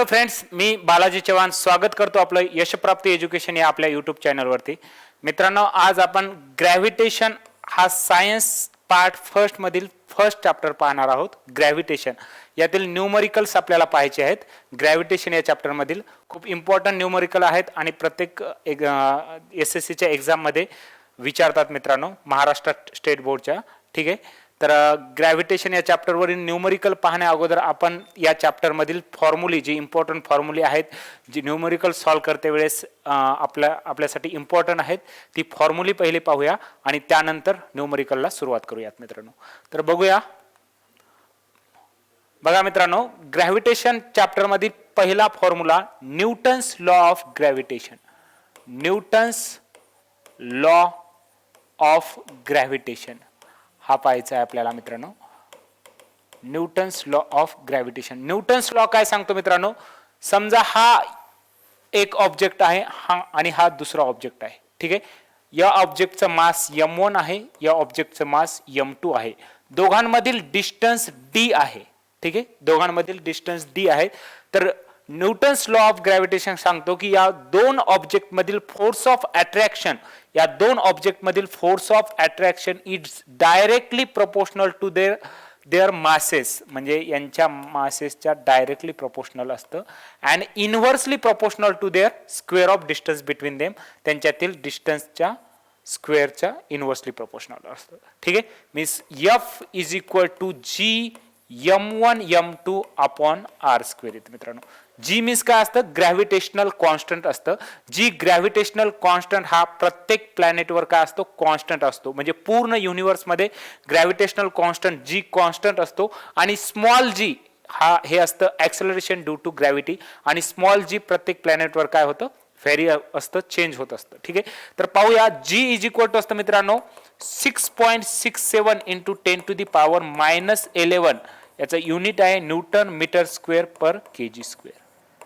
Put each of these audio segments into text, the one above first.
Hello friends, मी बालाजी चव्हाण स्वागत करतो आपलं यशप्राप्ती एज्युकेशन या आपल्या यूट्यूब चॅनलवरती. मित्रांनो, आज आपण ग्रॅव्हिटेशन हा सायन्स पार्ट फर्स्ट मधील फर्स्ट चॅप्टर पाहणार आहोत. ग्रॅव्हिटेशन यातील न्यूमरिकल्स आपल्याला पाहायचे आहेत. ग्रॅव्हिटेशन या चॅप्टर मधील खूप इम्पॉर्टंट न्यूमरिकल आहेत आणि प्रत्येक SSCच्या एक्झाममध्ये विचारतात मित्रांनो, महाराष्ट्र स्टेट बोर्डच्या. ठीक आहे, तर ग्रॅव्हिटेशन या चॅप्टरवरील न्यूमरिकल पाहण्या अगोदर आपण या चॅप्टरमधील फॉर्म्युली, जी इम्पॉर्टंट फॉर्म्युली आहेत, जी न्यूमरिकल सॉल्व करते वेळेस आपल्यासाठी इम्पॉर्टंट आहेत, ती फॉर्म्युली पहिले पाहूया आणि त्यानंतर न्यूमरिकलला सुरुवात करूयात मित्रांनो. तर बघूया. बघा मित्रांनो, ग्रॅव्हिटेशन चॅप्टरमधील पहिला formula Newton's law of gravitation. Newton's law of gravitation हा पाहायचा आहे आपल्याला मित्रांनो. Newton's law of gravitation. Newton's law काय सांगतो मित्रांनो? समजा हा एक ऑब्जेक्ट आहे आणि हा दुसरा ऑब्जेक्ट आहे. ठीक आहे, या ऑब्जेक्टचं मास m1 आहे, या ऑब्जेक्टचं मास m2 आहे. दोघांमधील डिस्टन्स d आहे. ठीक आहे, दोघांमधील डिस्टन्स d आहे. तर न्यूटन्स लॉ ऑफ ग्रॅव्हिटेशन सांगतो की या दोन ऑब्जेक्ट मधील फोर्स ऑफ अट्रॅक्शन, या दोन ऑब्जेक्ट मधील force of attraction is directly proportional to their masses, म्हणजे यांच्या मासेसच्या डायरेक्टली प्रोपोर्शनल असतं. And inversely proportional to their square of distance between them, त्यांच्यातील डिस्टन्सच्या स्क्वेअरच्या इनव्हर्सली प्रोपोर्शनल असतं. ठीक आहे, means F is equal to G m1 m2 upon r square येते मित्रांनो. जी मीन्स काय असतं? ग्रॅव्हिटेशनल कॉन्स्टंट असतं. जी ग्रॅव्हिटेशनल कॉन्स्टंट हा प्रत्येक प्लॅनेटवर काय असतो? कॉन्स्टंट असतो. म्हणजे पूर्ण युनिव्हर्समध्ये ग्रॅव्हिटेशनल कॉन्स्टंट जी कॉन्स्टंट असतो. आणि स्मॉल जी हे असतं ऍक्सेलरेशन ड्यू टू ग्रॅव्हिटी. आणि स्मॉल जी प्रत्येक प्लॅनेटवर काय होतं? व्हेरी असतं, चेंज होत असतं. ठीक आहे, तर पाहूया. G इज इक्वल टू असतं मित्रांनो 6.67 इंटू 10⁻⁻11. याचं युनिट आहे न्यूटन मीटर स्क्वेअर पर kg स्क्वेअर.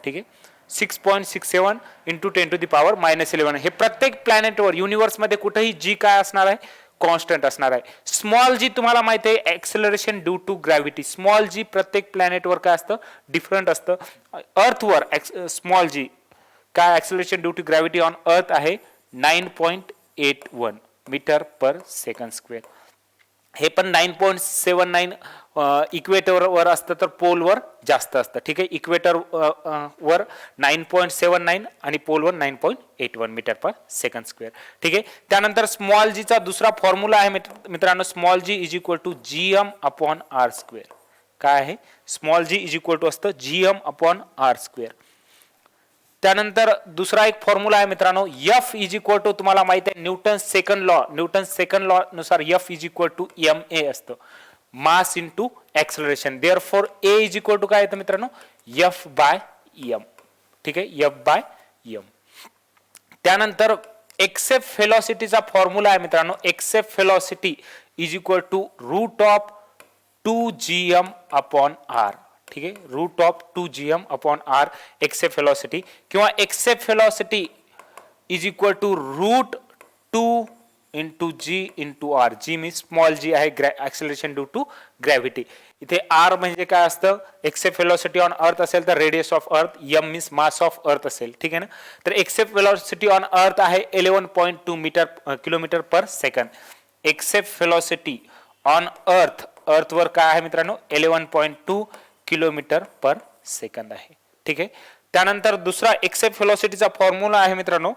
ठीक आहे, 6.67 इंटू 10⁻⁻11. हे प्रत्येक प्लॅनेटवर युनिव्हर्समध्ये कुठेही जी काय असणार आहे? कॉन्स्टंट असणार आहे. स्मॉल जी तुम्हाला माहिती आहे acceleration due to gravity. Small g प्रत्येक प्लॅनेटवर काय असतं? डिफरंट असतं. अर्थवर स्मॉल जी काय acceleration due to gravity on earth आहे 9.81 मीटर पर सेकंड स्क्वेअर. हे पण 9.79 इक्वेटरवर असतं, तर पोलवर जास्त असतं. ठीक आहे, इक्वेटर वर 9.79 आणि पोलवर 9.81 मीटर पर सेकंड स्क्वेअर. ठीक आहे, त्यानंतर स्मॉल जीचा दुसरा फॉर्म्युला आहे मित्रांनो, small g is equal to GM upon r square. काय आहे? Small g is equal to असतं GM अपॉन r स्क्वेअर. त्यानंतर दुसरा एक फॉर्म्युला आहे मित्रांनो, F इज इक्वल टू, तुम्हाला माहिती आहे Newton second law. Newton second law नुसार F is equal to ma असतं, mass into acceleration. Therefore A is equal to काय येतं मित्रांनो? F by m. ठीक आहे, F बाय m. त्यानंतर एक्सेप्ट व्हेलॉसिटीचा फॉर्म्युला आहे मित्रांनो. एक्सेप्ट velocity is equal to root of 2gm upon r. ठीक आहे, root of 2gm upon r एक्सेप्ट व्हेलॉसिटी, किंवा एक्सेप्ट velocity is equal to root 2 into g into r. G me small जी आहे ऍक्सेलरेशन ड्यू टू ग्रॅव्हिटी. इथे r म्हणजे काय असतं? एक्सेप्ट व्हेलॉसिटी ऑन अर्थ असेल तर radius of earth, m means mass of अर्थ असेल. ठीक आहे ना, तर एक्सेप्ट व्हेलॉसिटी ऑन अर्थ आहे 11.2 किलोमीटर पर सेकंड. एक्सेप्ट व्हेलॉसिटी ऑन अर्थवर काय आहे मित्रांनो? 11.2 किलोमीटर पर सेकंद आहे. ठीक आहे, त्यानंतर दुसरा एक्सेप्ट व्हेलॉसिटीचा फॉर्म्युला आहे मित्रांनो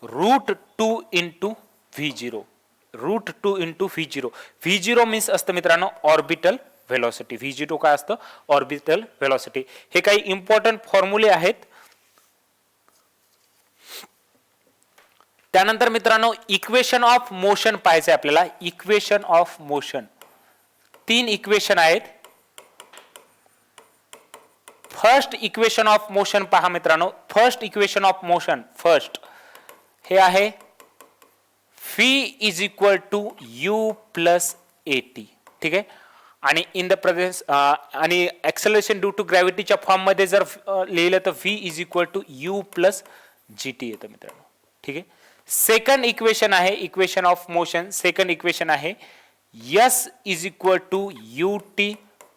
root 2 into v0. Root 2 into v0. v0 means असतं मित्रांनो ऑर्बिटल व्हेलॉसिटी. v0 काय असतं? Orbital velocity. हे काही इम्पॉर्टंट फॉर्म्युले आहेत. त्यानंतर मित्रांनो इक्वेशन ऑफ मोशन पाहायचं आहे आपल्याला. इक्वेशन ऑफ मोशन 3 इक्वेशन आहेत. फर्स्ट इक्वेशन ऑफ मोशन पहा मित्रांनो. First equation of motion first हे आहे v is equal to u plus at. ठीक आहे, आणि इन द प्रेझेन्स आणि ऍक्सेलरेशन ड्यू टू ग्रॅव्हिटीच्या फॉर्म मध्ये जर लिहिलं तर v is equal to u plus gt येतं मित्रांनो. ठीक आहे, सेकंड इक्वेशन आहे equation of motion. Second equation आहे S is equal to ut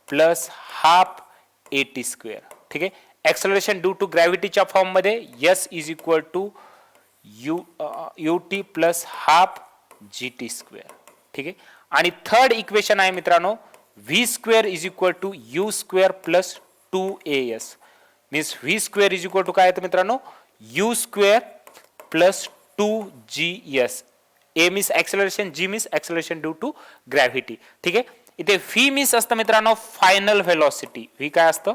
plus half at square. ठीक आहे. ऍक्सलरेशन ड्यू टू ग्रॅव्हिटीच्या फॉर्म मध्ये s is equal to ut plus half gt square. ठीक आहे. आणि थर्ड इक्वेशन आहे मित्रांनो v square is equal to u square plus 2as. Means v square is equal to काय येतं मित्रांनो u square plus 2gs. a means acceleration, g means acceleration due to gravity. ठीक आहे. इथे v मीन्स असतं मित्रांनो फायनल व्हेलॉसिटी. v काय असतं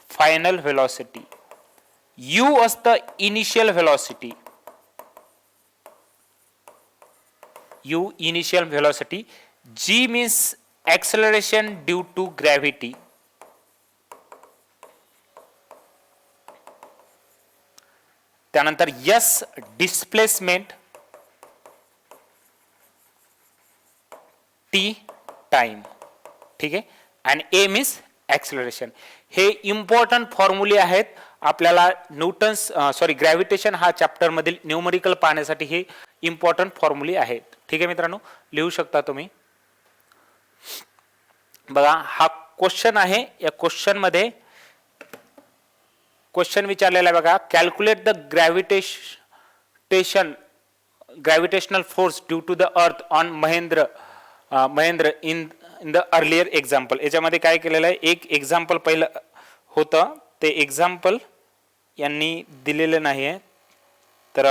फायनल व्हेलॉसिटी. u असतं initial velocity. u initial velocity. g means acceleration due to gravity. त्यानंतर s displacement, t time. ठीक आहे. आणि a मीन्स ऍक्सलरेशन. हे इम्पॉर्टंट फॉर्म्युले आहेत आपल्याला न्यूटन्स ग्रॅव्हिटेशन हा चॅप्टर मधील न्यूमरिकल पाहण्यासाठी हे इम्पॉर्टंट फॉर्म्युले आहेत. ठीक आहे मित्रांनो, लिहू शकता तुम्ही. बघा हा क्वेश्चन आहे. या क्वेश्चन मध्ये क्वेश्चन विचारलेला आहे बघा. Calculate the gravitational force due to the earth on Mahendra in the earlier example. याच्यामध्ये काय केलेलं आहे, एक एक्झाम्पल पहिलं होतं ते एक्झाम्पल यांनी दिलेलं नाही आहे. तर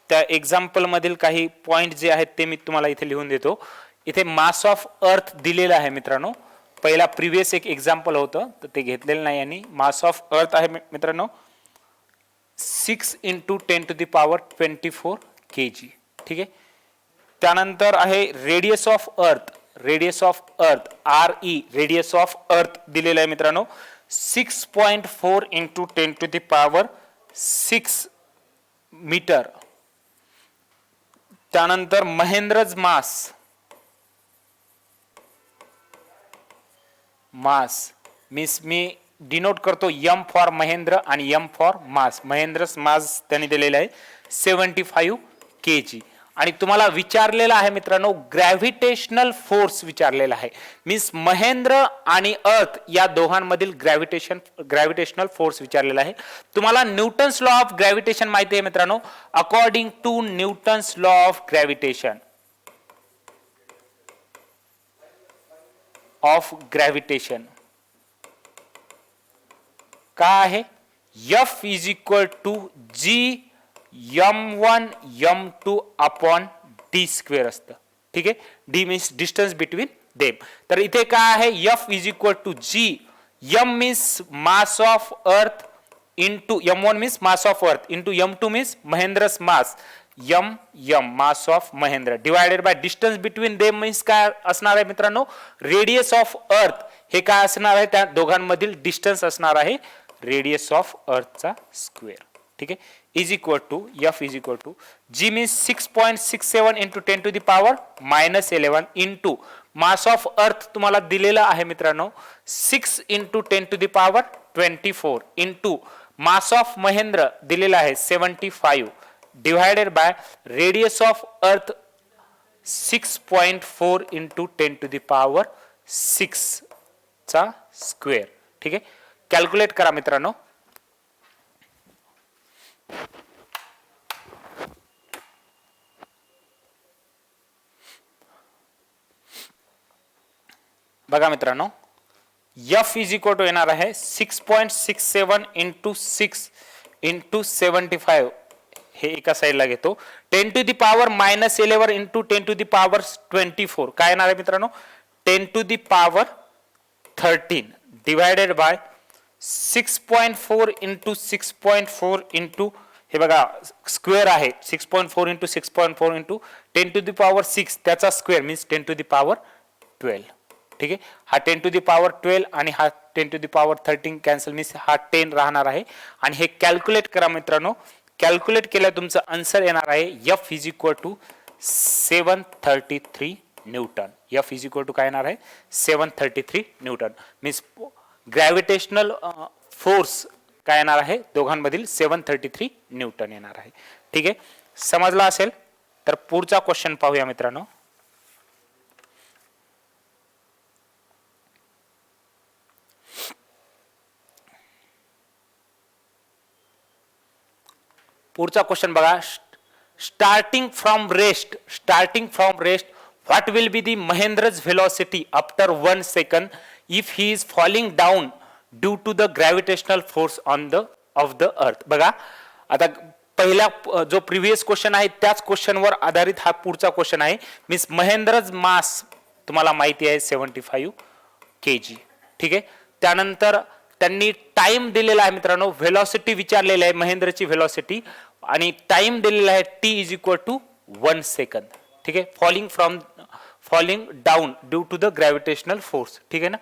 त्या एक्झाम्पल मधील काही पॉइंट जे आहेत ते मी तुम्हाला इथे लिहून देतो. इथे मास ऑफ अर्थ दिलेलं आहे मित्रांनो. पहिला प्रिव्हियस एक एक्झाम्पल होतं तर ते घेतलेलं नाही यांनी. मास ऑफ अर्थ आहे मित्रांनो 6 × 10⁻24 kg. ठीक आहे. त्यानंतर आहे radius of earth. Radius of earth RE radius of earth दिलेलं आहे मित्रांनो 6.4 × 10⁻6 मीटर. त्यानंतर महेंद्रज मास मीन्स मी डिनोट करतो m फॉर महेंद्र आणि m फॉर मास. महेंद्रस मास त्यांनी दिलेला आहे 75 kg. आणि तुम्हाला विचारलेला आहे मित्रांनो ग्रॅव्हिटेशनल फोर्स विचारलेला आहे. मीन्स महेंद्र आणि अर्थ या दोघांमधील ग्रॅव्हिटेशनल फोर्स विचारलेला आहे. तुम्हाला न्यूटन्स लॉ ऑफ ग्रॅव्हिटेशन माहिती आहे मित्रांनो. According to Newton's law of gravitation काय आहे F is equal to G m1 m2 upon d square असतं. ठीक आहे. d means distance between them. तर इथे काय आहे F is equal to G. m means mass of earth into m1 means mass of earth into m2 means Mahendra's mass m mass of Mahendra divided by distance between them means काय असणार आहे मित्रांनो radius of earth. हे काय असणार आहे त्या दोघांमधील डिस्टन्स असणार आहे रेडियस ऑफ अर्थचा स्क्वेअर. ठीक आहे. Is equal to F is equal to G means 6.67 × 10⁻11 into mass of earth तुम्हाला दिलेला आहे मित्रांनो 6 × 10⁻24 इंटू मास ऑफ महेंद्र दिलेला आहे 75 divided by radius of earth 6.4 × 10⁻6 चा स्क्वेअर. ठीक आहे. कॅल्क्युलेट करा मित्रांनो. बघा मित्रांनो F इज इक्वल टू येणार आहे 6.67 × 6 × 75. हे एका साइडला घेतो 10⁻11 × 10⁻24 काय येणार आहे मित्रांनो 10⁻13 डिवायडेड बाय 6.4 × 6.4 इंटू हे बघा स्क्वेअर आहे 6.4 × 6.4 इंटू 10⁻6 त्याचा स्क्वेअर मीन्स 10⁻12. ठीक आहे. हा 10⁻12 आणि हा 10⁻13 कॅन्सल मीन्स हा 10 राहणार आहे. आणि हे कॅल्क्युलेट करा मित्रांनो. कॅल्क्युलेट केल्या तुमचं आन्सर येणार आहे F is equal to 733 newton. F is equal to काय येणार आहे 733 न्यूटन. मीन्स ग्रॅव्हिटेशनल फोर्स काय येणार आहे दोघांमधील 733 न्यूटन येणार आहे. ठीक आहे. समजला असेल तर पुढचा क्वेश्चन पाहूया मित्रांनो. पुढचा क्वेश्चन बघा. Starting from rest what will be the Mahendra's velocity after 1 second if he is falling down due to the gravitational force of the earth. बघा आता पहिला जो प्रिव्हियस क्वेश्चन आहे त्याच क्वेश्चनवर आधारित हा पुढचा क्वेश्चन आहे. मीन्स महेंद्रज मास तुम्हाला माहिती आहे 75 kg. ठीक आहे. त्यानंतर त्यांनी टाइम दिलेला आहे मित्रांनो, व्हेलॉसिटी विचारलेली आहे महेंद्रची व्हेलॉसिटी आणि टाइम दिलेला आहे t = 1 सेकंद. ठीक आहे. Falling down due to the gravitational force. ठीक आहे ना.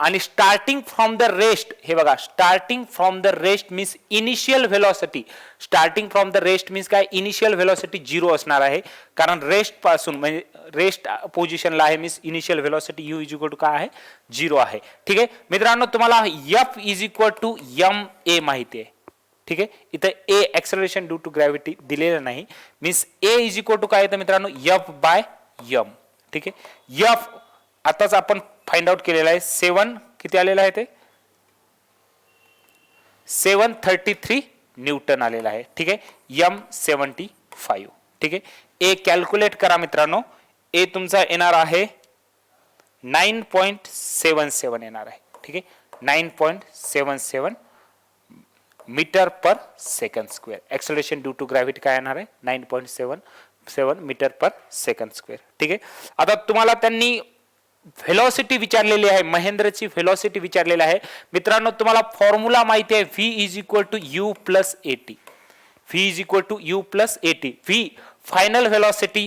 आणि स्टार्टिंग फ्रॉम द रेस्ट, हे बघा starting from the rest means initial velocity. Starting from the rest means काय, इनिशियल व्हेलॉसिटी 0 असणार आहे, कारण रेस्ट पासून म्हणजे रेस्ट पोझिशनला आहे मीन्स इनिशियल व्हेलॉसिटी u = काय आहे, 0 आहे. ठीक आहे मित्रांनो. तुम्हाला F = ma माहिती आहे. ठीक आहे. इथं a acceleration due to gravity दिलेलं नाही, मीन्स a = काय येतं मित्रांनो, F/m. ठीक आहे. F आताच आपण फाइंड आउट केलेला आहे. 7 किती आलेला आहे, ते 733 न्यूटन आलेला आहे. ठीक आहे. m75. ठीक आहे. ए कॅल्क्युलेट करा मित्रांनो. ए तुमचा येणार आहे 9.77 येणार आहे. ठीक आहे. 9.77 metre per second square. Acceleration due to gravity काय येणार आहे, 9.77 मीटर पर सेकंड स्क्वेअर. ठीक आहे. आता तुम्हाला त्यांनी व्हेलॉसिटी विचारलेली आहे, महेंद्रची व्हेलॉसिटी विचारलेली आहे मित्रांनो. तुम्हाला फॉर्म्युला माहिती आहे, v = u + at. v = u + at. v final velocity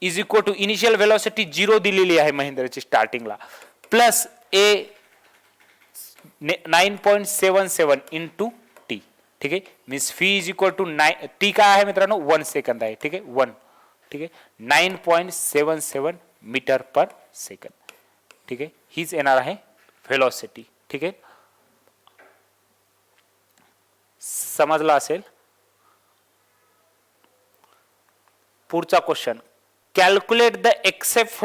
= initial velocity 0 दिलेली आहे महेंद्रची स्टार्टिंगला, प्लस a 9.77 * t. ठीक आहे. मीन्स v = t काय आहे मित्रांनो, 1 सेकंद आहे. ठीक आहे. 1. ठीक आहे. 9.77 मीटर पर सेकंद. ठीक आहे. हीच येणार आहे व्हेलॉसिटी. ठीक आहे. समजला असेल. पुढचा क्वेश्चन, कॅल्क्युलेट द एक्सेप्ट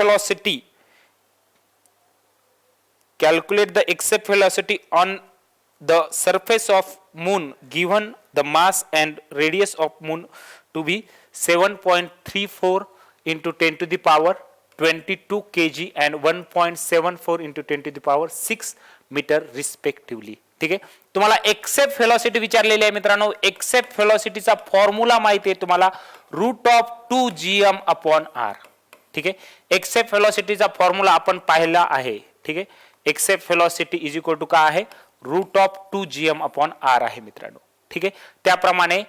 velocity on the surface of moon given the mass and radius of moon to be 7.34 into 10 to the power 22 kg and 1.74 into 10 to the power 6 meter respectively. ठीक आहे. तुम्हाला accept velocity विचारलेली आहे मित्रांनो. Accept व्हेलॉसिटीचा formula माहिती आहे तुम्हाला, √2gm/r. ठीक आहे. एक्सेप्ट व्हेलॉसिटीचा फॉर्म्युला आपण पाहिला आहे. ठीक आहे. एक्सेप्ट व्हेलॉसिटी = काय आहे, √2gm/r आहे मित्रांनो. ठीक आहे. त्याप्रमाणे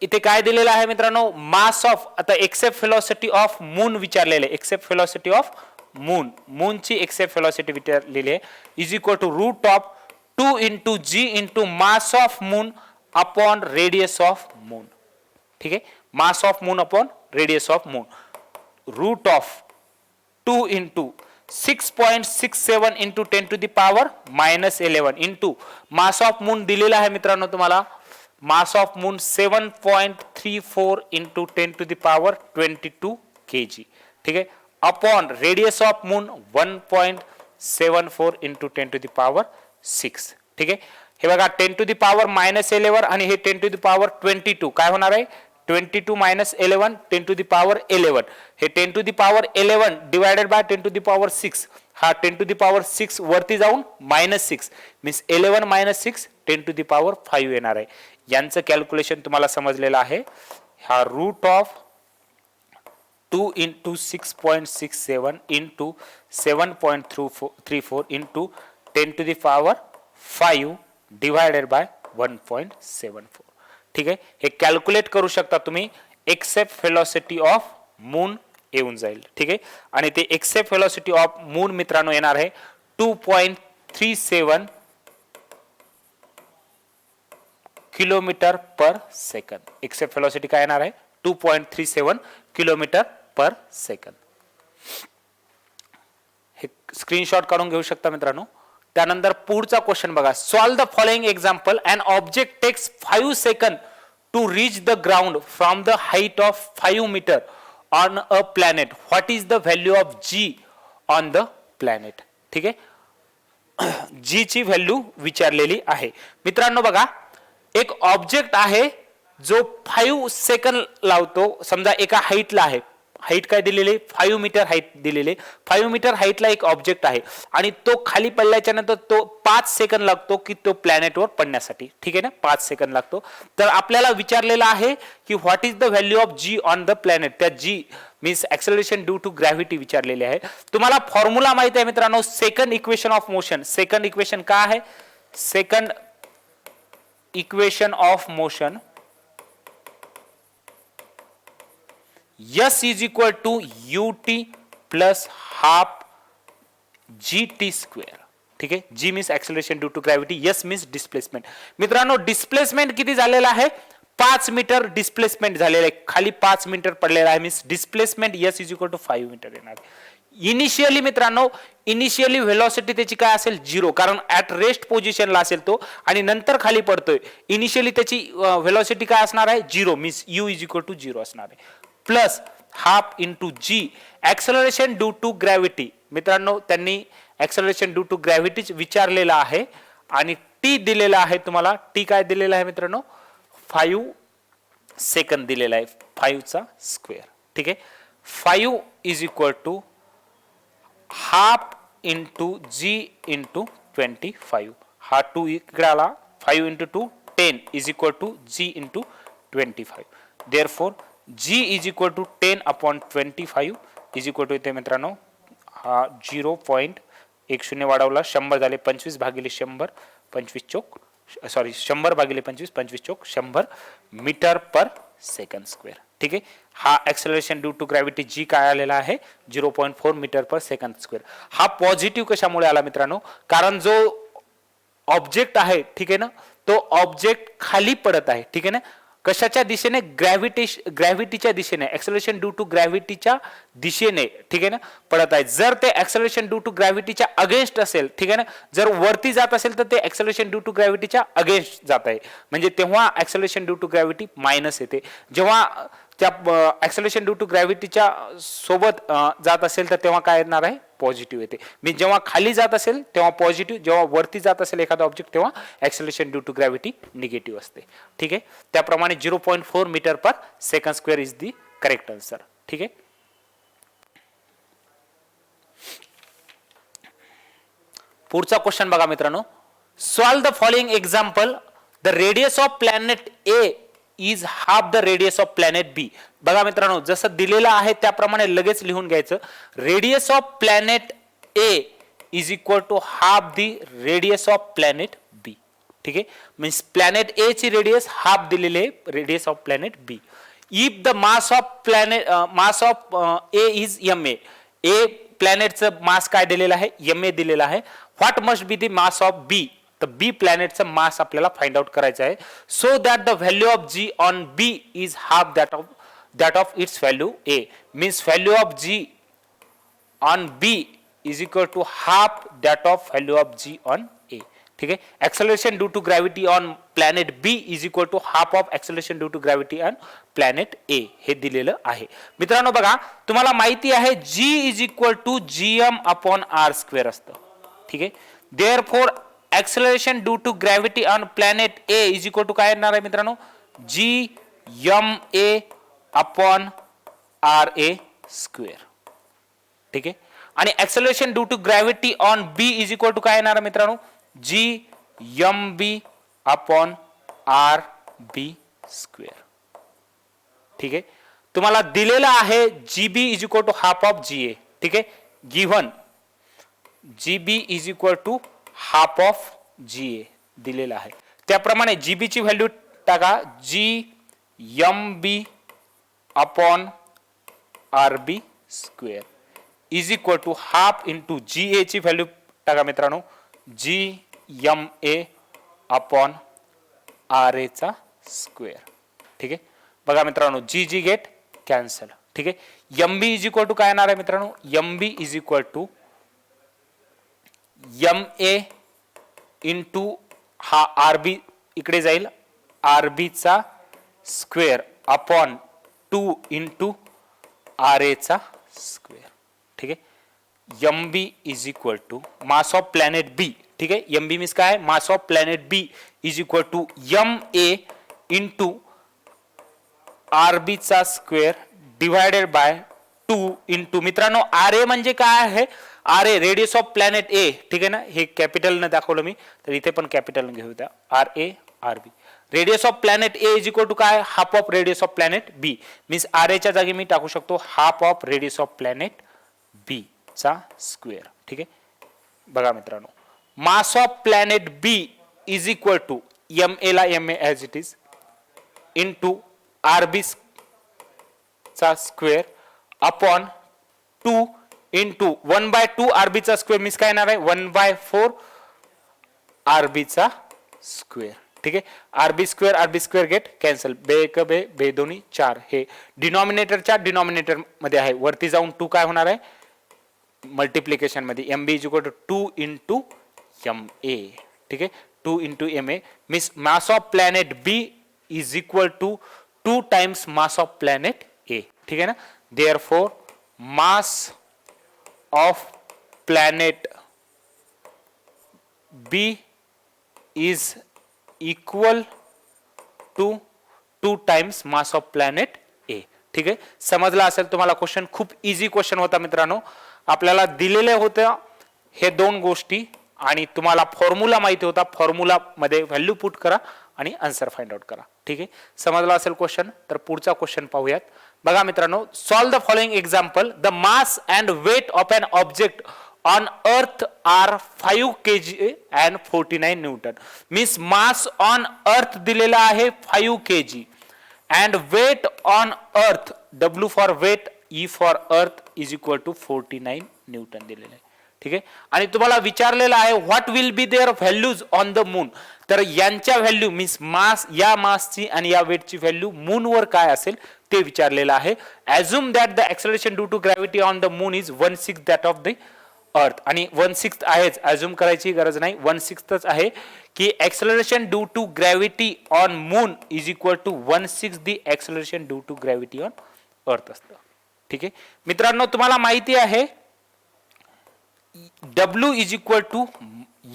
इथे काय दिलेलं आहे मित्रांनो, मास ऑफ, आता एक्सेप्ट व्हेलॉसिटी ऑफ मून विचारलेले, एक्सेप्ट व्हेलॉसिटी ऑफ मूनची एक्सेप्ट व्हेलॉसिटी विचारलेली आहे, √2 * g * mass of moon upon radius of moon. ठीक आहे. Mass of moon upon radius of moon, √2 * 6.67 into 10 to the power -11 into mass of moon दिलेला आहे मित्रांनो तुम्हाला, mass of moon 7.34 into 10 to the power 22 kg. ठीक आहे. Upon radius of moon 1.74 into 10 to the power 6. ठीक आहे. हे बघा 10 to the power -11 आणि हे 10 to the power 22 काय होणार आहे, 22 - 11 10 to the power 11. हे 10 to the power 11 divided by 10 to the power 6. हा 10 to the power 6 वरती जाऊन -6 मीन्स 11 - 6 10 to the power 5 येणार आहे. यांचं कॅल्क्युलेशन तुम्हाला समजलेलं आहे. हा √2 * 6.67 into 7.34 into 10 to the power 5 divided by 1.74. ठीक आहे. हे कॅल्क्युलेट करू शकता तुम्ही. एक्सेप्ट व्हेलॉसिटी ऑफ मून येऊन जाईल. ठीक आहे. आणि ते एक्सेप्ट व्हेलॉसिटी ऑफ मून मित्रांनो येणार आहे 2.37 किलोमीटर पर सेकंद. एक्सेप्ट व्हेलॉसिटी काय येणार आहे, 2.37 किलोमीटर पर सेकंद. हे स्क्रीनशॉट काढून घेऊ शकता मित्रांनो. त्यानंतर पुढचा क्वेश्चन बघा, solve the following example. An object takes 5 second to reach the ground from the height of 5 metre on a planet. What is the value of g on the planet. ठीक आहे. जी ची व्हॅल्यू विचारलेली आहे मित्रांनो. बघा एक object आहे जो 5 second लावतो, समजा एका हाईटला आहे, हाईट काय दिलेली 5 मीटर हाईट दिलेली, 5 मीटर हाईटला एक ऑब्जेक्ट आहे आणि तो खाली पडल्याच्या नंतर तो 5 सेकंद लागतो की तो प्लॅनेटवर पडण्यासाठी, ठीक आहे ना, 5 सेकंद लागतो. तर आपल्याला विचारलेलं आहे की what is the value of g on the planet. त्या g means acceleration due to gravity विचारलेली आहे. तुम्हाला फॉर्म्युला माहिती आहे मित्रांनो, second equation of motion. Second equation काय आहे? Second equation of motion S is equal to ut plus half gt square. ठीक आहे, g means acceleration due to gravity, S means displacement. मित्रांनो डिस्प्लेसमेंट किती झालेलं आहे? 5 मीटर डिस्प्लेसमेंट झालेलं आहे, खाली 5 मीटर पडलेलं आहे, means displacement S is equal to 5 metre येणार. इनिशियली मित्रांनो, इनिशियली व्हेलॉसिटी त्याची काय असेल? 0, कारण ऍट रेस्ट पोझिशनला असेल तो आणि नंतर खाली पडतोय. इनिशियली त्याची व्हेलॉसिटी काय असणार आहे? 0, means u is equal to 0 असणार आहे. Plus half into g acceleration due to gravity. मित्रांनो त्यांनी ऍक्सेलरेशन ड्यू टू ग्रॅव्हिटी विचारलेला आहे आणि टी दिलेला आहे तुम्हाला. टी काय दिलेला आहे मित्रांनो? 5 सेकंद दिलेला आहे, 5 चा स्क्वेअर. ठीक आहे, 5 is equal to half into g into 25. हा 2 इकडे आला, 5 into 2 10 is equal to g into 25. Therefore G is equal to 10 upon 25 is equal to इथे मित्रांनो हा 0.10 वाढवला, 100 झाले, 25 भागिले 100, 25 चौक, सॉरी 100 भागिले 25, 25 चौक 100 मीटर पर सेकंड स्क्वेअर. ठीक आहे, हा ऍक्सेलरेशन ड्यू टू ग्रॅव्हिटी जी काय आलेला आहे? 0.4 मीटर पर सेकंड स्क्वेअर. हा पॉझिटिव्ह कशामुळे आला मित्रांनो? कारण जो ऑब्जेक्ट आहे, ठीक आहे ना, तो ऑब्जेक्ट खाली पडत आहे. ठीक आहे ना, कशाच्या दिशेने? ग्रॅव्हिटीच्या दिशेने, ऍक्सेलरेशन ड्यू टू ग्रॅव्हिटीच्या दिशेने, ठीक आहे ना, पडत आहे. जर ते ऍक्सेलरेशन ड्यू टू ग्रॅव्हिटीच्या अगेन्स्ट असेल, ठीक आहे ना, जर वरती जात असेल तर ते ऍक्सेलरेशन ड्यू टू ग्रॅव्हिटीच्या अगेन्स्ट जात आहे, म्हणजे तेव्हा acceleration due to gravity minus येते. जेव्हा त्या ऍक्सेलरेशन ड्यू टू ग्रॅव्हिटीच्या सोबत जात असेल तर तेव्हा काय येणार आहे? पॉझिटिव्ह येते. मी जेव्हा खाली जात असेल तेव्हा पॉझिटिव्ह, जेव्हा वरती जात असेल एखादा ऑब्जेक्ट तेव्हा acceleration due to gravity negative असते. ठीक आहे, त्याप्रमाणे 0.4 metre per second square is the correct answer. ठीक आहे, पुढचा क्वेश्चन बघा मित्रांनो. Solve the following example. The radius of planet A is half the radius of planet B. बघा मित्रांनो जसं दिलेलं आहे त्याप्रमाणे लगेच लिहून घ्यायचं. Radius of planet A is equal to half the radius of planet B. ठीक आहे, मीन्स प्लॅनेट ए ची रेडियस हाफ दिलेली आहे radius of planet B. If the mass of A is M A. A प्लॅनेटचं मास काय दिलेलं आहे? M A दिलेलं आहे. What must be the mass of B. तर बी प्लॅनेटचं मास आपल्याला फाइंड आउट करायचं आहे. So that the value of g on B is half that of its value A. Means value of g on B is equal to half that of value of g on A. ठीक आहे, acceleration due to gravity on planet B is equal to half of acceleration due to gravity on planet A. हे दिलेलं आहे मित्रांनो. बघा तुम्हाला माहिती आहे g is equal to GM upon R square असतं. ठीक आहे, therefore acceleration due to gravity on planet A is equal to काय येणार आहे मित्रांनो? G M A upon R A square. ठीक आहे, आणि acceleration due to gravity on B is equal to काय येणार आहे मित्रांनो? G M B upon R B square. ठीक आहे, तुम्हाला दिलेलं आहे g B is equal to half of g A. ठीक आहे, given g B is equal to half of g A दिलेला आहे. त्याप्रमाणे जीबी ची व्हॅल्यू टाका, G M B upon R B square is equal to half into g A ची value टाका मित्रांनो, G M A upon R A चा square. ठीक आहे, बघा मित्रांनो जी जी गेट कॅन्सल. ठीक आहे, M B is equal to काय येणार आहे मित्रांनो? M B is equal to M A into हा आर बी इकडे जाईल, आर बी चा square upon 2 into R A चा स्क्वेअर. ठीक आहे, M B is equal to mass of planet B. ठीक आहे. एम बी मीन्स काय, mass of planet B is equal to M A into R B चा square divided bye 2 into, मित्रांनो R A म्हणजे काय आहे, R A radius of planet A, ठीक आहे ना, हे कॅपिटल न दाखवलं मी, तर इथे पण कॅपिटल घेऊ द्या, R A R B. Radius of planet A is equal to काय, half of radius of planet B, means R एच्या जागी मी टाकू शकतो half of radius of planet B चा स्क्वेअर. ठीक आहे. बघा मित्रांनो, mass of planet B is equal to M A ला M A as it is into R B चा स्क्वेअर अपॉन 2 इंटू 1/2 आरबी चा स्क्वेअर मीन्स काय येणार आहे 1/4 आरबी चा स्क्वेअर. ठीक आहे. आरबी स्क्वेअर गेट कॅन्सल, बे एक बे बे दोन्ही 4, हे डिनॉमिनेटरच्या डिनॉमिनेटर मध्ये आहे, वरती जाऊन 2 काय होणार आहे मल्टिप्लिकेशन मध्ये, M B is equal to 2 into M A. ठीक आहे. 2 into M A means mass of planet B is equal to 2 times mass of planet A. ठीक आहे ना. Therefore mass of planet B is equal to 2 times mass of planet A. ठीक आहे. समजला असेल तुम्हाला क्वेश्चन, खूप इझी क्वेश्चन होता मित्रांनो. आपल्याला दिलेले होत्या हे दोन गोष्टी आणि तुम्हाला फॉर्म्युला माहिती होता, फॉर्म्युला मध्ये व्हॅल्यू पुट करा आणि आन्सर फाइंड आउट करा. ठीक आहे. समजला असेल क्वेश्चन, तर पुढचा क्वेश्चन पाहूयात. बघा मित्रांनो, solve the following example. The mass and weight of an object on earth are 5 kg and 49 newton. Means mass on earth दिलेला आहे 5 kg and weight on earth, W for weight, E for earth is equal to 49 newton दिलेलं आहे. ठीक आहे. आणि तुम्हाला विचारलेलं आहे what will be their values on the moon. तर यांच्या व्हॅल्यू मीन्स मास, या मासची आणि या वेटची व्हॅल्यू मून वर काय असेल ते विचारलेलं आहे. Assume that the acceleration due to gravity on the moon is 1/6 that of the earth. आणि 1/6 आहेच, ॲझ्युम करायची गरज नाही, 1/6च आहे की acceleration due to gravity on moon is equal to 1/6 the acceleration due to gravity on earth असतं. ठीक आहे मित्रांनो, तुम्हाला माहिती आहे W is equal to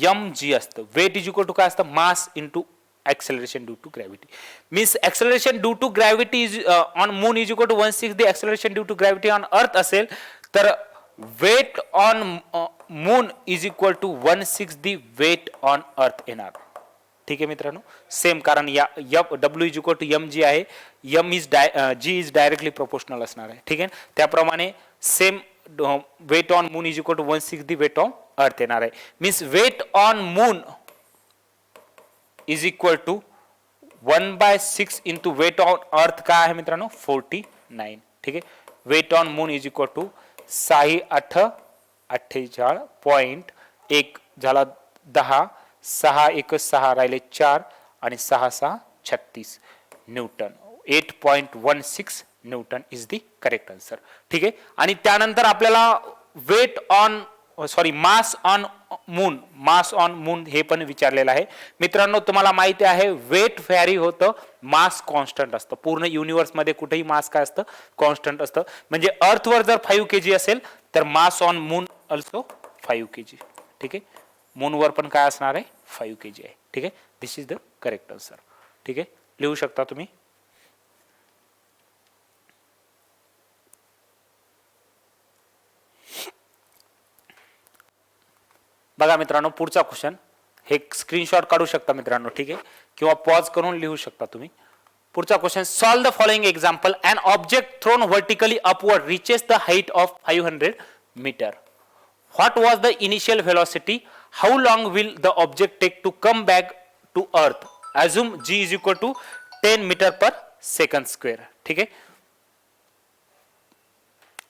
m g असतं, वेट इज इक्वल टू काय असतं mass into acceleration due to gravity. Means acceleration due to gravity is on moon is equal to 1/6 the acceleration due to gravity on earth असेल, तर weight on moon is equal to 1/6 the weight on earth येणार. ठीक आहे मित्रांनो, same, कारण या W is equal to mg आहे, g is directly proportional असणार आहे. ठीक आहे. त्याप्रमाणे same weight on moon is equal to 1/6 the weight on earth येणार आहे. Means weight on moon is equal to 1/6 into weight on earth काय आहे मित्रांनो 49. ठीक आहे. Weight on moon is equal to 6×8=48.1 झाला 10, 6×1=6 राहिले 4 आणि 6×6=36 newton. 8.16 newton is the correct answer. ठीक आहे. आणि त्यानंतर आपल्याला weight on mass on moon हे पण विचारलेलं आहे मित्रांनो. तुम्हाला माहिती आहे वेट व्हॅरी होतं, मास कॉन्स्टंट असतं. पूर्ण युनिव्हर्स मध्ये कुठेही मास काय असतं कॉन्स्टंट असतं. म्हणजे अर्थ वर जर 5 kg असेल तर मास ऑन मून ऑल्सो 5 kg. ठीक आहे. मून वर पण काय असणार आहे 5 kg आहे. ठीक आहे. दिस इज द करेक्ट आन्सर. ठीक आहे. लिहू शकता तुम्ही. बघा मित्रांनो, पुढचा क्वेश्चन, हे स्क्रीनशॉट काढू शकता मित्रांनो. ठीक आहे. किंवा पॉज करून लिहू शकता तुम्ही. पुढचा question, solve the following example. An object thrown vertically upward reaches the height of 500 metre. What was the initial velocity? How long will the object take to come back to earth? Assume g is equal to 10 metre per second square. ठीक आहे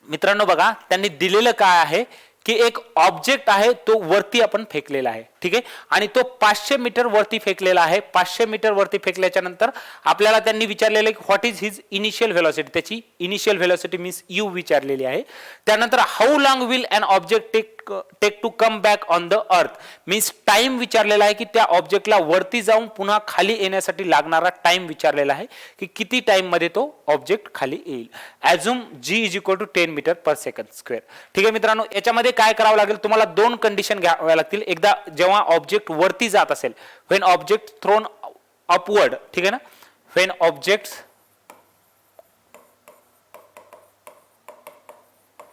मित्रांनो. बघा त्यांनी दिलेलं काय आहे की एक ऑब्जेक्ट आहे, तो वरती आपण फेकलेला आहे. ठीक आहे. आणि तो 500 मीटर वरती फेकलेला आहे. 500 मीटर वरती फेकल्याच्या नंतर आपल्याला त्यांनी विचारलेलं की what is his initial velocity. त्याची इनिशियल व्हेलॉसिटी मीन्स यू विचारलेली आहे. त्यानंतर how long will an object take take to come back on the earth means time विचारलेला आहे की त्या ऑब्जेक्टला वरती जाऊन पुन्हा खाली येण्यासाठी लागणारा टाइम विचारलेला आहे की किती टाइम मध्ये तो ऑब्जेक्ट खाली येईल. Assume g is equal to 10 metre per second square. ठीक आहे मित्रांनो, याच्यामध्ये काय करावं लागेल, तुम्हाला दोन कंडिशन घ्याव्या लागतील. एकदा जेव्हा ऑब्जेक्ट वरती जात असेल, व्हेन ऑब्जेक्ट थ्रोन अपवर्ड, ठीक आहे ना, when object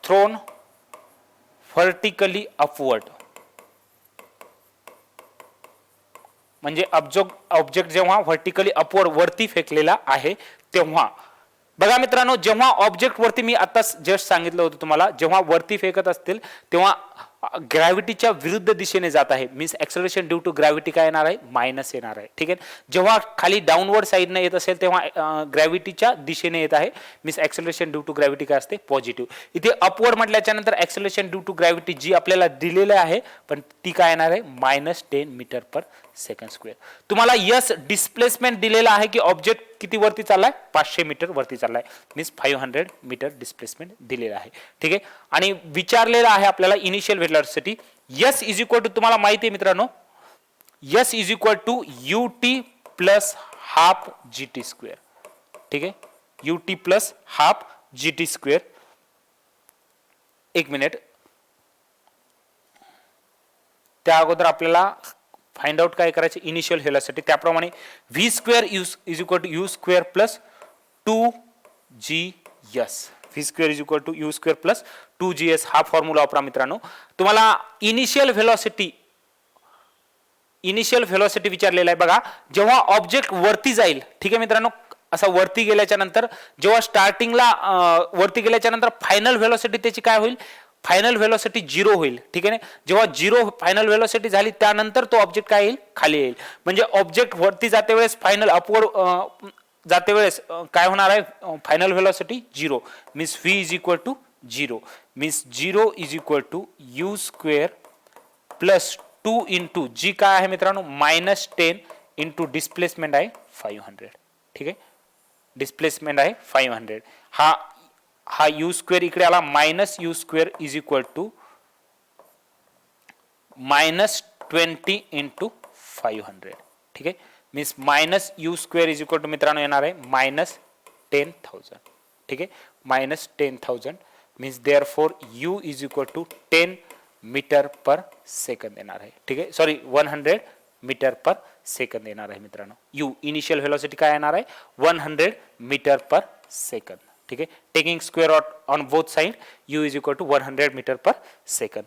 thrown vertically upward, म्हणजे ऑब्जेक्ट जेव्हा व्हर्टिकली अपवर्ड वरती फेकलेला आहे तेव्हा. बघा मित्रांनो, जेव्हा ऑब्जेक्ट वरती, मी आता जस्ट सांगितलं होतं तुम्हाला, जेव्हा वरती फेकत असतील तेव्हा ग्रॅव्हिटीच्या विरुद्ध दिशेने जात आहे, means acceleration due to gravity काय येणार आहे, मायनस येणार आहे. ठीक आहे. जेव्हा खाली डाऊनवर्ड साईडने येत असेल तेव्हा ग्रॅव्हिटीच्या दिशेने येत आहे, means acceleration due to gravity काय असते, पॉझिटिव्ह. इथे अपवर्ड म्हटल्याच्या नंतर एक्सेलरेशन ड्यू टू ग्रॅव्हिटी जी आपल्याला दिलेली आहे पण ती काय येणार आहे, -10 मीटर पर सेकंड स्क्वेअर. तुम्हाला यस डिस्प्लेसमेंट दिलेला आहे की ऑब्जेक्ट किती वरती चाललाय, 500 मीटर वरती चाललाय, मीन्स 500 मीटर डिस्प्लेसमेंट दिलेला आहे. ठीक आहे. आणि विचारलेला आहे आपल्याला initial velocity. S is equal to, तुम्हाला माहिती आहे मित्रांनो, s is equal to ut plus half gt square. ठीक आहे, ut plus half gt square. एक मिनिट, त्या अगोदर आपल्याला फाइंड आउट काय करायचे, इनिशियल व्हेलॉसिटी. त्याप्रमाणे v square is equal to u square plus 2gs. v square is equal to u square plus 2gs हा फॉर्म्युला वापरा मित्रांनो. तुम्हाला इनिशियल व्हेलॉसिटी विचारलेला आहे. बघा, जेव्हा ऑब्जेक्ट वरती जाईल, ठीक आहे मित्रांनो, असा वरती गेल्याच्या नंतर, जेव्हा स्टार्टिंगला वरती गेल्याच्या नंतर फायनल व्हेलॉसिटी त्याची काय होईल, फायनल व्हेलॉसिटी 0 होईल. ठीक आहे ना. जेव्हा 0 फायनल व्हेलॉसिटी झाली त्यानंतर तो ऑब्जेक्ट काय येईल, खाली येईल. म्हणजे ऑब्जेक्ट वरती जाते वेळेस, फायनल अपवर्ड जाते वेळेस काय होणार आहे, final velocity 0, means v is equal to 0, means 0 is equal to u square plus 2 into g काय आहे मित्रांनो, -10 इंटू डिस्प्लेसमेंट आहे 500. ठीक आहे, डिस्प्लेसमेंट आहे 500. हा u स्क्वेअर इकडे आला, minus u square is equal to -20 into 500. ठीक आहे, means minus u square is equal to मित्रांनो येणार आहे -10,000. ठीक आहे, -10,000 means therefore u is equal to 10 metre per second येणार आहे. ठीक आहे, सॉरी 100 मीटर पर सेकंद येणार आहे मित्रांनो. u इनिशियल व्हेलॉसिटी काय येणार आहे, 100 मीटर पर सेकंद. ठीक आहे, taking square on both side, u is equal to 100 metre per second.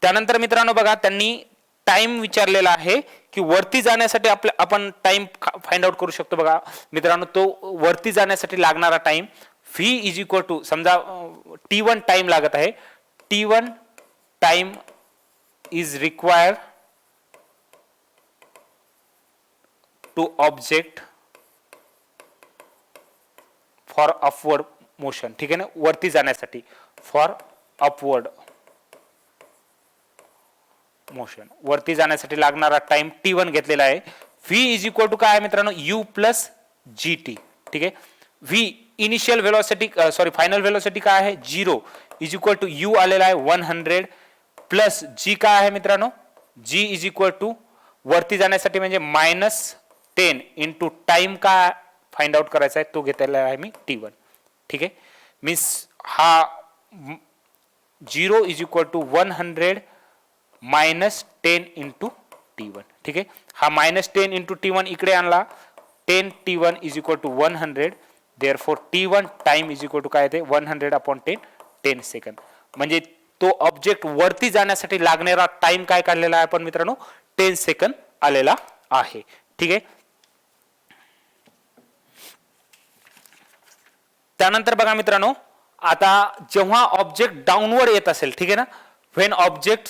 त्यानंतर मित्रांनो बघा, त्यांनी टाइम विचारलेला आहे की वरती जाण्यासाठी आपण टाइम फाइंड आउट करू शकतो. बघा मित्रांनो, तो वरती जाण्यासाठी लागणारा time v is equal to, समजा t1 टाइम लागत आहे, t1 time is required to object for upward motion. ठीक आहे ना, वरती जाण्यासाठी फॉर अपवर्ड मोशन, वरती जाण्यासाठी लागणारा टाइम t1 घेतलेला आहे. v इज इक्वल टू काय आहे मित्रांनो, u प्लस gt. ठीक आहे, v initial velocity, sorry final velocity काय आहे, 0 इज इक्वल टू u आलेला आहे 100 प्लस g काय आहे मित्रांनो, g इज इक्वल टू वरती जाण्यासाठी म्हणजे -10 इंटू टाइम काय फाइंड आउट करायचा आहे, तो घेतलेला आहे मी t1. ठीक आहे, मीन्स हा 0 is equal to 100 -10 into t1. ठीक आहे, हा -10 इंटू t1 इकडे आणला, 10 t1 is equal to 100, therefore t1 time is equal to काय येते, 100/10, 10 सेकंद. म्हणजे तो ऑब्जेक्ट वरती जाण्यासाठी लागणारा टाइम काय काढलेला आहे आपण मित्रांनो, 10 सेकंद आलेला आहे. ठीक आहे. त्यानंतर बघा मित्रांनो, आता जेव्हा ऑब्जेक्ट डाऊनवर्ड येत असेल, ठीक आहे ना, व्हेन ऑब्जेक्ट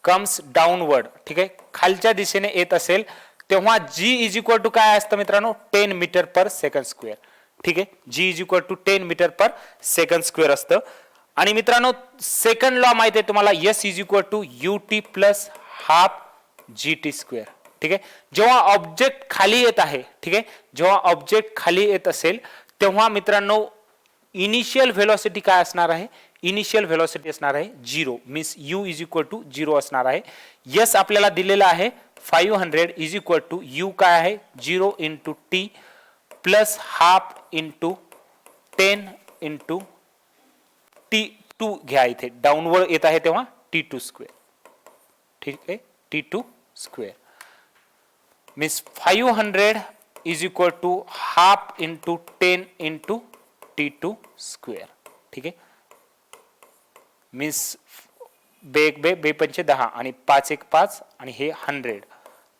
कम्स डाऊनवर्ड, ठीक आहे, खालच्या दिशेने येत असेल तेव्हा g इज इक्वल टू काय असतं मित्रांनो, 10 मीटर पर सेकंड स्क्वेअर. ठीक आहे, g is equal to 10 metre per second square असतं. आणि मित्रांनो सेकंड लॉ माहिती आहे तुम्हाला, s is equal to ut plus half gt square. ठीक आहे, जेव्हा ऑब्जेक्ट खाली येत आहे, ठीक आहे, जेव्हा ऑब्जेक्ट खाली येत असेल तेव्हा मित्रांनो इनिशियल व्हेलॉसिटी काय असणार आहे, इनिशियल व्हेलॉसिटी असणार आहे 0 means u is equal to 0 असणार आहे. यस आपल्याला दिलेला आहे 500 इज इक्वल टू u काय आहे 0 into t plus half into 10 into T2 घ्या, इथे डाऊनवर्ड येत आहे तेव्हा T2 स्क्वेअर. ठीक आहे, T2 square means 500 is equal to half into 10 into T2 square. ठीक आहे, मीन्स बे पंचे 10 आणि 5 एक 5 आणि हे 100.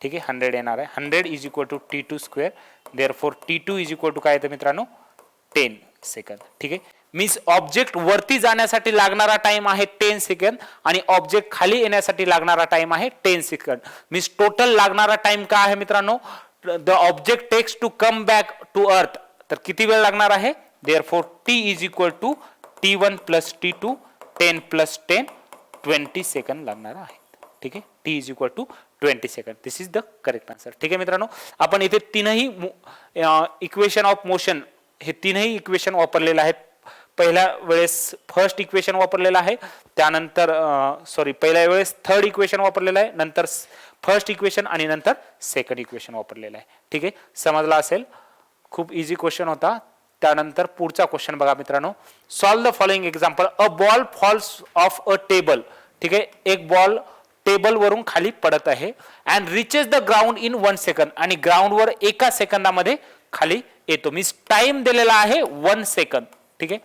ठीक आहे, 100 येणार आहे. 100 is equal to T2 square. Therefore T2 is equal to काय येतं मित्रांनो 10 सेकंद. ठीक आहे, मीन्स ऑब्जेक्ट वरती जाण्यासाठी लागणारा टाइम आहे 10 सेकंद आणि ऑब्जेक्ट खाली येण्यासाठी लागणारा टाइम आहे 10 सेकंद. मीन्स टोटल लागणारा टाइम काय आहे मित्रांनो, the object takes to come back to earth, तर किती वेळ लागणार आहे. Therefore T is equal to T1 plus T2 10 plus 10 20 second लागणार आहे. ठीक आहे, T is equal to 20 second. This is the correct answer. ठीक आहे मित्रांनो, आपण इथे तीनही इक्वेशन ऑफ मोशन हे तीनही इक्वेशन वापरलेलं आहे. पहिल्या वेळेस फर्स्ट इक्वेशन वापरलेलं आहे, त्यानंतर पहिल्या वेळेस थर्ड इक्वेशन वापरलेलं आहे, नंतर फर्स्ट इक्वेशन आणि नंतर सेकंड इक्वेशन वापरलेलं आहे. ठीक आहे, समजला असेल. खूप इझी क्वेश्चन होता. त्यानंतर पुढचा क्वेश्चन बघा मित्रांनो, solve the following example. A ball falls off a table. ठीक आहे, एक बॉल टेबल वरून खाली पडत आहे and reaches the ground in 1 second आणि ग्राउंडवर एका सेकंदामध्ये खाली येतो. मीन्स टाइम दिलेला आहे 1 सेकंद. ठीक आहे,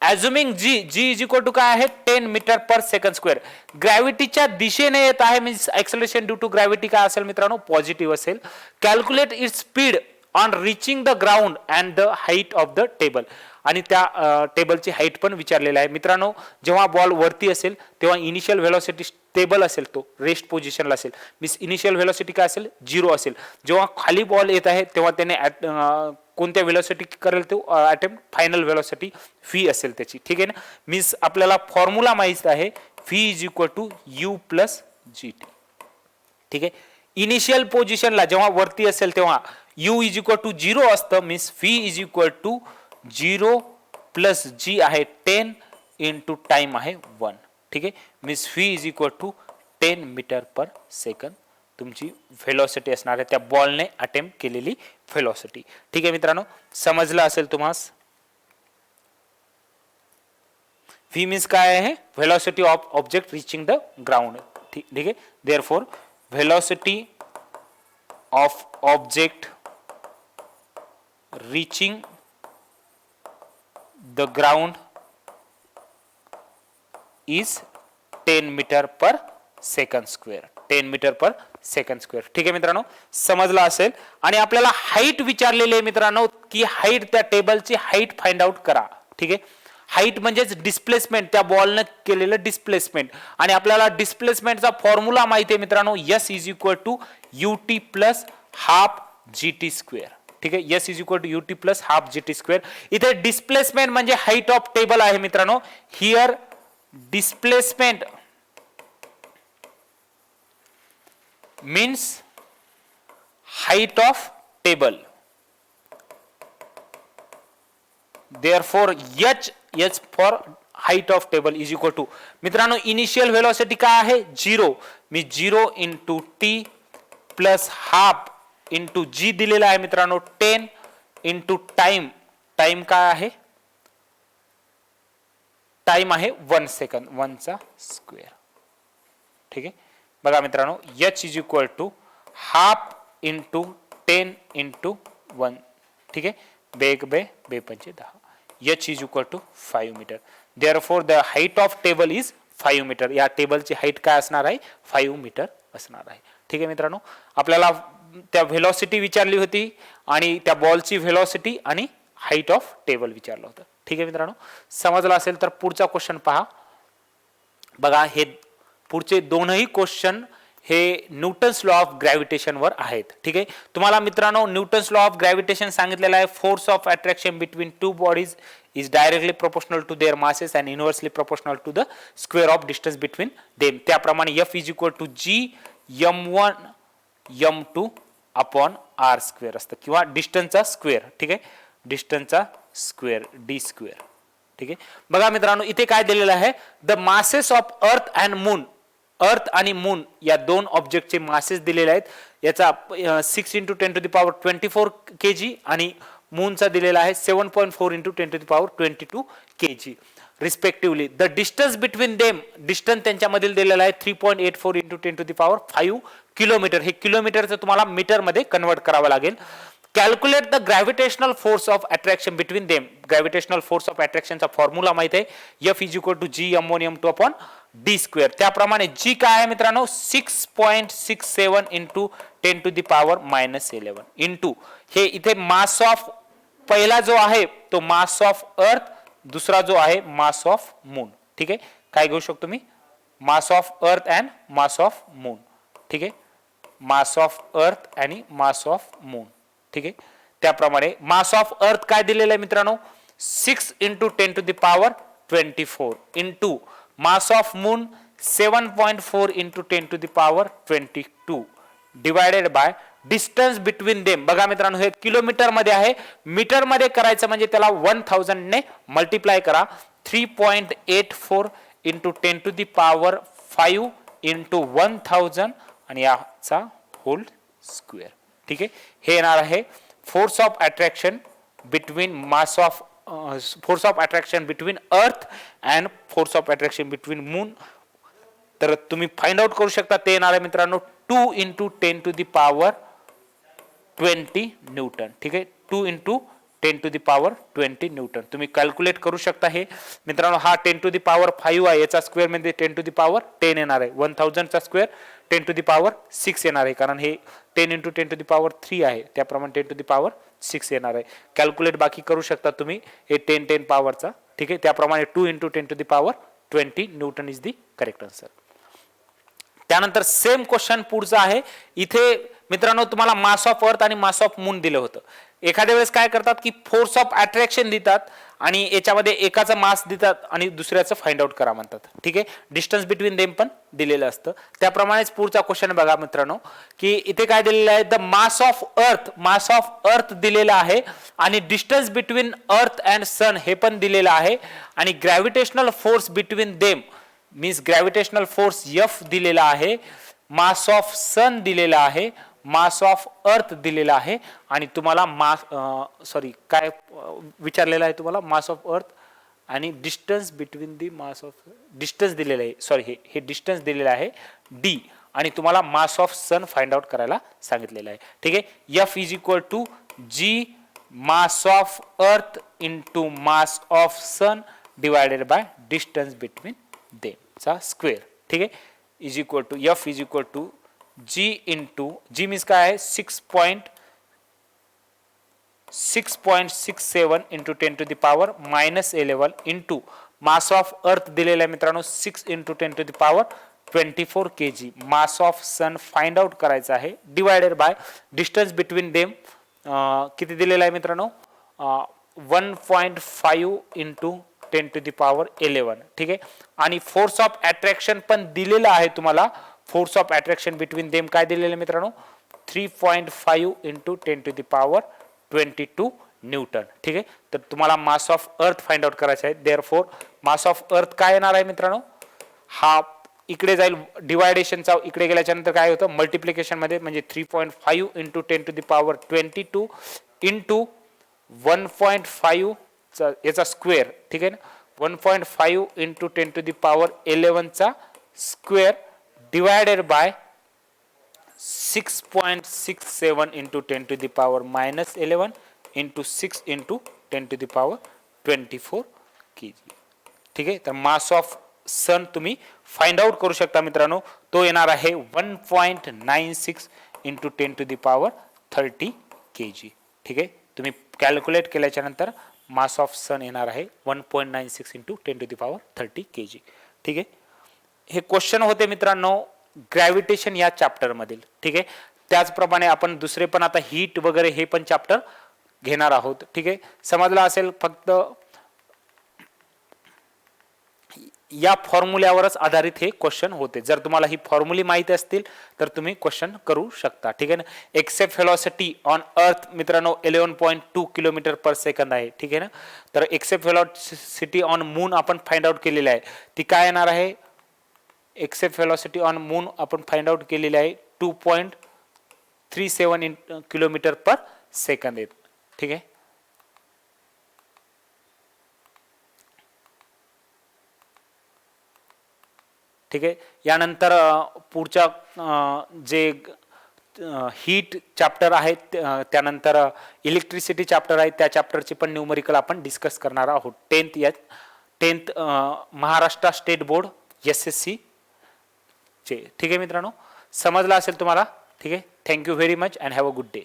assuming g is equal to काय आहे 10 मीटर पर सेकंड स्क्वेअर. ग्रॅव्हिटीच्या दिशेने येत आहे, means acceleration due to gravity काय असेल मित्रांनो पॉझिटिव्ह असेल. Calculate its speed on reaching the ground and the height of the table. आणि त्या टेबलची हाईट पण विचारलेला आहे मित्रांनो. जेव्हा बॉल वरती असेल तेव्हा इनिशियल व्हेलॉसिटी स्टेबल असेल, तो रेस्ट पोझिशनला असेल, मीन्स इनिशियल व्हेलॉसिटी काय असेल 0 असेल. जेव्हा खाली बॉल येत आहे तेव्हा त्याने कोणत्या व्हेलॉसिटी करेल तो अटेम्प्ट फायनल व्हेलॉसिटी v असेल त्याची. ठीक आहे ना, मीन्स आपल्याला फॉर्म्युला माहित आहे v is equal to u plus gt. ठीक आहे, इनिशियल पोझिशनला जेव्हा वरती असेल तेव्हा u इज इक्वल टू 0 असतं, means v is equal to 0 plus g आहे 10 इंटू टाइम आहे 1. ठीक आहे, means v is equal to 10 metre per second तुमची व्हेलॉसिटी असणार आहे, त्या बॉलने अटेम्प्ट केलेली व्हेलॉसिटी. ठीक आहे मित्रांनो, समजलं असेल तुम्हाला. v मीन्स काय आहे velocity of object reaching the ground. ठीक आहे, therefore velocity of object reaching the ground is 10 metre per second square. 10 metre per second square. ठीक आहे मित्रांनो, समजला असेल. आणि आपल्याला हाईट विचारलेली आहे मित्रांनो, की हाईट त्या टेबलची हाईट फाइंड आउट करा. ठीक आहे, हाईट म्हणजेच डिस्प्लेसमेंट, त्या बॉलने केलेलं डिस्प्लेसमेंट. आणि आपल्याला डिस्प्लेसमेंटचा फॉर्म्युला माहिती आहे मित्रांनो, s is equal to ut plus half gt square. ठीक आहे, s is equal to ut plus half gt square. इथे डिस्प्लेसमेंट म्हणजे हाईट ऑफ टेबल आहे मित्रांनो. Here displacement means height of table. Therefore h for height of table is equal to मित्रांनो initial velocity काय आहे 0. मी 0 into t plus half into g दिलेला आहे मित्रांनो 10 इंटू टाइम. टाइम काय आहे, टाइम आहे 1 सेकंद, 1 चा स्क्वेअर. ठीक आहे, बघा मित्रांनो h is equal to half into 10 into 1. ठीक आहे, बे पंचे 10. h is equal to 5 metre. Therefore the height of table is 5 metre. या टेबलची हाईट काय असणार आहे 5 मीटर असणार आहे. ठीक आहे मित्रांनो, आपल्याला त्या व्हेलॉसिटी विचारली होती आणि त्या बॉलची व्हेलॉसिटी आणि हाईट ऑफ टेबल विचारलं होतं. ठीक आहे मित्रांनो, समजलं असेल तर पुढचा क्वेश्चन पहा. बघा हे पुढचे दोनही क्वेश्चन हे न्यूटन्स लॉ ऑफ ग्रॅव्हिटेशन वर आहेत. ठीक आहे, तुम्हाला मित्रांनो न्यूटन्स लॉ ऑफ ग्रॅव्हिटेशन सांगितलेला आहे. Force of attraction between two bodies is directly proportional to their masses and inversely proportional to the square of distance between them. त्याप्रमाणे f is equal to g m1 m2 upon r square असतं किंवा डिस्टन्सचा square. ठीक आहे, डिस्टन्सचा square D square. ठीक आहे. बघा मित्रांनो इथे काय दिलेलं आहे, the masses of earth and moon. अर्थ आणि मून या दोन ऑब्जेक्टचे मासेस दिलेले आहेत. याचा 6 × 10⁻24 kg आणि मूनचा दिलेला आहे 7.4 × 10⁻22 kg respectively. The distance between them, distance त्यांच्यामधील दिलेला आहे 3.84 × 10⁵ किलोमीटर. हे किलोमीटरचं तुम्हाला मीटर मध्ये कन्वर्ट करावं लागेल. Calculate the gravitational force of attraction between them. Gravitational force of अट्रॅक्शनचा फॉर्म्युला माहित आहे, F = G(m1m2) upon d square. त्याप्रमाणे G काय आहे मित्रांनो, 6.67 × 10⁻11 इंटू हे इथे मास ऑफ पहिला जो आहे तो मास ऑफ अर्थ, दुसरा जो आहे मास ऑफ मून. ठीक आहे. काय घेऊ शकतो मी, mass of earth and mass of moon. ठीक आहे. मास ऑफ अर्थ आणि मास ऑफ मून. ठीक आहे. त्याप्रमाणे मास ऑफ अर्थ काय दिलेलं आहे मित्रांनो, 6 × 10⁻24 into mass of moon 7.4 × 10⁻22 divided by distance between them. बघा मित्रांनो हे किलोमीटर मध्ये आहे, मीटर मध्ये करायचं म्हणजे त्याला 1000 ने मल्टिप्लाय करा. 3.84 × 10⁵ इंटू 1000 आणि याचा होल स्क्वेअर. ठीक आहे. हे येणार आहे force of attraction between mass of force of attraction between earth and force of attraction between moon. तर तुम्ही फाइंड आउट करू शकता. ते येणार आहे मित्रांनो 2 × 10⁻20 न्यूटन. ठीक आहे. 2 × 10⁻20 न्यूटन. तुम्ही कॅल्क्युलेट करू शकता. हे मित्रांनो हा 10⁵ आहे, याचा स्क्वेअर म्हणजे 10⁻10 येणार आहे. 1000 चा स्क्वेअर 10⁻6 येणार आहे, कारण हे 10 × 10⁻3 आहे, त्याप्रमाणे 10⁻6 येणार आहे. कॅल्क्युलेट बाकी करू शकता तुम्ही हे 10 पॉवरचा. ठीक आहे. त्याप्रमाणे 2 × 10⁻20 Newton is the correct answer. त्यानंतर सेम क्वेश्चन पुढचा आहे. इथे मित्रांनो तुम्हाला मास ऑफ अर्थ आणि मास ऑफ मून दिलं होतं. एखाद्या वेळेस काय करतात की फोर्स ऑफ अट्रॅक्शन देतात आणि याच्यामध्ये एकाचा मास देतात आणि दुसऱ्याचं फाइंड आउट करा म्हणतात. ठीक आहे. डिस्टन्स बिटवीन देम पण दिलेलं असतं. त्याप्रमाणेच पुढचा क्वेश्चन बघा मित्रांनो, की इथे काय दिलेलं आहे, द मास ऑफ अर्थ. मास ऑफ अर्थ दिलेलं आहे आणि डिस्टन्स बिटवीन अर्थ अँड सन हे पण दिलेलं आहे आणि gravitational force between them means gravitational force F दिलेला आहे, मास ऑफ सन दिलेला आहे, मास ऑफ अर्थ दिलेला आहे आणि तुम्हाला मास काय विचारलेलं आहे तुम्हाला, मास ऑफ अर्थ आणि distance between the mass of distance दिलेलं आहे. हे डिस्टन्स दिलेलं आहे D आणि तुम्हाला mass of sun find out करायला सांगितलेलं आहे. ठीक आहे. F = G mass of earth into mass of sun divided by distance between them चा स्क्वेअर. ठीक आहे. F = G into G means काय आहे 6.67 × 10⁻11 इंटू मास ऑफ अर्थ दिलेला आहे मित्रांनो 6 × 10⁻24 kg. Mass of sun find out करायचं आहे divided by distance between them किती दिलेला आहे मित्रांनो 1.5 × 10⁻11. ठीक आहे. आणि फोर्स ऑफ अट्रॅक्शन पण दिलेला आहे तुम्हाला. Force of attraction between them काय दिलेलं आहे मित्रांनो 3.5 × 10⁻22 न्यूटन. ठीक आहे. तर तुम्हाला मास ऑफ अर्थ फाइंड आउट करायचं आहे. देअरफॉर मास ऑफ अर्थ काय येणार आहे मित्रांनो, हा इकडे जाईल डिवायडेशनचा, इकडे गेल्याच्या नंतर काय होतं मल्टिप्लिकेशन मध्ये, म्हणजे 3.5 × 10⁻22 इंटू 1.5 याचा स्क्वेअर. ठीक आहे ना. 1.5 × 10⁻11 चा square divided bye 6.67 × 10⁻11 into 6 × 10⁻24 kg. ठीक आहे. तर मास ऑफ सन तुम्ही फाइंड आउट करू शकता मित्रांनो. तो येणार आहे 1.96 × 10⁻30 kg. ठीक आहे. तुम्ही कॅल्क्युलेट केल्याच्या नंतर मास ऑफ सन येणार आहे 1.96 × 10⁻30 kg. ठीक आहे. हे क्वेश्चन होते मित्रांनो ग्रॅव्हिटेशन या चॅप्टर मधील. ठीक आहे. त्याचप्रमाणे आपण दुसरे पण आता हीट वगैरे हे पण चॅप्टर घेणार आहोत. ठीक आहे. समजलं असेल. फक्त या फॉर्म्युल्यावरच आधारित हे क्वेश्चन होते. जर तुम्हाला ही फॉर्म्युली माहिती असतील तर तुम्ही क्वेश्चन करू शकता. ठीक आहे ना. एक्सेप्ट व्हेलॉसिटी ऑन अर्थ मित्रांनो 11.2 किलोमीटर पर सेकंद आहे. ठीक आहे ना. तर एक्सेप्ट व्हेलॉसिटी ऑन मून आपण फाइंड आउट केलेली आहे. ती काय येणार आहे? एक्सेप्ट व्हेलॉसिटी ऑन मून आपण फाइंड आउट केलेली आहे 2.37 किलोमीटर पर सेकंद आहे. ठीक आहे. ठीक आहे. यानंतर पुढच्या जे हीट चॅप्टर आहेत त्यानंतर इलेक्ट्रिसिटी चॅप्टर आहे त्या चॅप्टरची पण न्यूमरिकल आपण डिस्कस करणार आहोत. 10th Maharashtra state board SSC चे. ठीक आहे मित्रांनो, समजलं असेल तुम्हाला. ठीक आहे. Thank you very much and have a good day.